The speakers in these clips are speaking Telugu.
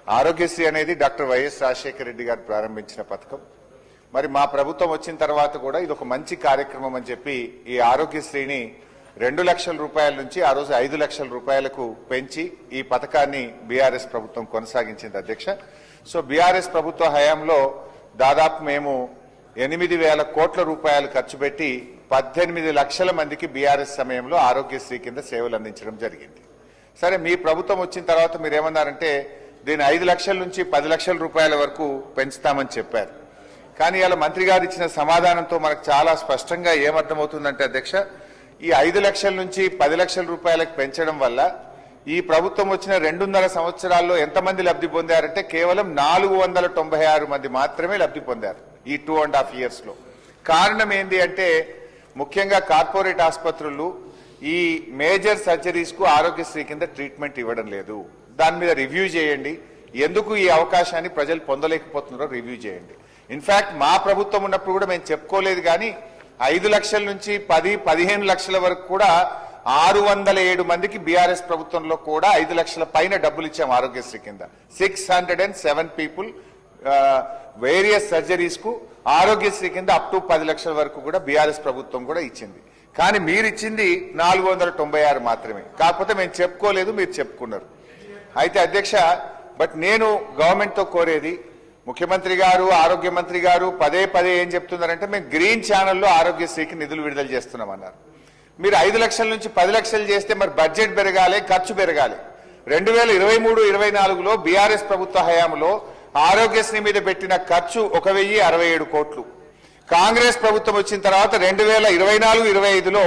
ఆరోగ్యశ్రీ అనేది డాక్టర్ వైఎస్ రాజశేఖర రెడ్డి గారు ప్రారంభించిన పథకం. మరి మా ప్రభుత్వం వచ్చిన తర్వాత కూడా ఇది ఒక మంచి కార్యక్రమం అని చెప్పి ఈ ఆరోగ్యశ్రీని 2 లక్షల రూపాయల నుంచి ఆ రోజు 5 లక్షల రూపాయలకు పెంచి ఈ పథకాన్ని బీఆర్ఎస్ ప్రభుత్వం కొనసాగించింది అధ్యక్ష. సో బీఆర్ఎస్ ప్రభుత్వ హయాంలో దాదాపు మేము 8,000 కోట్ల రూపాయలు ఖర్చు పెట్టి 18 లక్షల మందికి బీఆర్ఎస్ సమయంలో ఆరోగ్యశ్రీ కింద సేవలు అందించడం జరిగింది. సరే, మీ ప్రభుత్వం వచ్చిన తర్వాత మీరేమన్నారంటే దీన్ని 5 లక్షల నుంచి 10 లక్షల రూపాయల వరకు పెంచుతామని చెప్పారు. కానీ ఇలా మంత్రి గారు ఇచ్చిన సమాధానంతో మనకు చాలా స్పష్టంగా ఏమర్థమవుతుందంటే అధ్యక్ష, ఈ 5 లక్షల నుంచి 10 లక్షల రూపాయలకు పెంచడం వల్ల ఈ ప్రభుత్వం వచ్చిన 2.5 సంవత్సరాల్లో ఎంతమంది లబ్ధి పొందారంటే కేవలం 496 మంది మాత్రమే లబ్ధి పొందారు ఈ 2.5 years లో. కారణం ఏంటి అంటే ముఖ్యంగా కార్పొరేట్ ఆసుపత్రులు ఈ మేజర్ సర్జరీస్ కు ఆరోగ్యశ్రీ కింద ట్రీట్మెంట్ ఇవ్వడం లేదు. దాని మీద రివ్యూ చేయండి, ఎందుకు ఈ అవకాశాన్ని ప్రజలు పొందలేకపోతున్నారో రివ్యూ చేయండి. ఇన్ఫాక్ట్ మా ప్రభుత్వం ఉన్నప్పుడు కూడా మేము చెప్పుకోలేదు, కానీ 5 లక్షల నుంచి 10-15 లక్షల వరకు కూడా 607 మందికి బీఆర్ఎస్ ప్రభుత్వంలో కూడా 5 లక్షల పైన డబ్బులు ఇచ్చాం ఆరోగ్యశ్రీ కింద. 607 పీపుల్ వేరియస్ సర్జరీస్ కు ఆరోగ్యశ్రీ కింద అప్ టు 10 లక్షల వరకు కూడా బీఆర్ఎస్ ప్రభుత్వం కూడా ఇచ్చింది. కానీ మీరు ఇచ్చింది 496 మాత్రమే. కాకపోతే మేము చెప్పుకోలేదు, మీరు చెప్పుకున్నారు. అయితే అధ్యక్ష, బట్ నేను గవర్నమెంట్ తో కోరేది, ముఖ్యమంత్రి గారు ఆరోగ్య మంత్రి గారు పదే ఏం చెప్తున్నారంటే మేము గ్రీన్ ఛానల్లో ఆరోగ్యశ్రీకి నిధులు విడుదల చేస్తున్నామన్నారు. మీరు 5 లక్షల నుంచి 10 లక్షలు చేస్తే మరి బడ్జెట్ పెరగాలి, ఖర్చు పెరగాలి. 2023-24లో బీఆర్ఎస్ ప్రభుత్వ హయాంలో ఆరోగ్యశ్రీ మీద పెట్టిన ఖర్చు 1,067 కోట్లు. కాంగ్రెస్ ప్రభుత్వం వచ్చిన తర్వాత 2024-25లో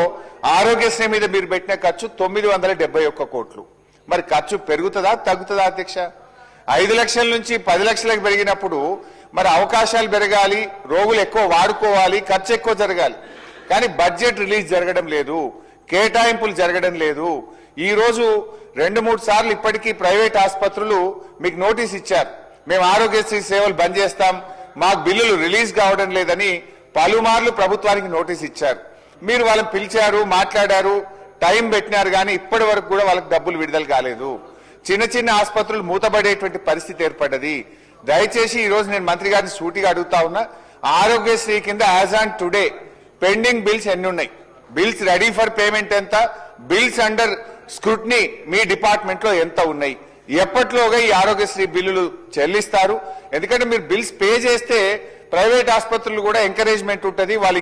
ఆరోగ్యశ్రీ మీద మీరు పెట్టిన ఖర్చు 971 కోట్లు. మరి ఖర్చు పెరుగుతుందా తగ్గుతుందా అధ్యక్ష? 5 లక్షల నుంచి 10 లక్షలకు పెరిగినప్పుడు మరి అవకాశాలు పెరగాలి, రోగులు ఎక్కువ వాడుకోవాలి, ఖర్చు ఎక్కువ జరగాలి. కానీ బడ్జెట్ రిలీజ్ జరగడం లేదు, కేటాయింపులు జరగడం లేదు. ఈ రోజు 2-3 సార్లు ఇప్పటికీ ప్రైవేట్ ఆసుపత్రులు మీకు నోటీస్ ఇచ్చారు, మేము ఆరోగ్యశ్రీ సేవలు బంద్ చేస్తాం, మాకు బిల్లులు రిలీజ్ కావడం లేదని పలుమార్లు ప్రభుత్వానికి నోటీస్ ఇచ్చారు. మీరు వాళ్ళని పిలిచారు, మాట్లాడారు, టైం పెట్టినారు, కానీ ఇప్పటి వరకు కూడా వాళ్ళకి డబ్బులు విడుదల కాలేదు. చిన్న ఆసుపత్రులు మూతపడేటువంటి పరిస్థితి ఏర్పడ్డది. దయచేసి ఈ రోజు నేను మంత్రి గారిని సూటిగా అడుగుతా ఉన్నా, ఆరోగ్యశ్రీ కింద as on today pending bills ఎన్ని ఉన్నాయి, బిల్స్ రెడీ ఫర్ పేమెంట్ ఎంత, బిల్స్ అండర్ స్క్రూటినీ మీ డిపార్ట్మెంట్ లో ఎంత ఉన్నాయి, ఎప్పట్లోగా ఈ ఆరోగ్యశ్రీ బిల్లులు చెల్లిస్తారు? ఎందుకంటే మీరు బిల్స్ పే చేస్తే ప్రైవేట్ ఆసుపత్రులు కూడా ఎంకరేజ్మెంట్ ఉంటుంది, వాళ్ళు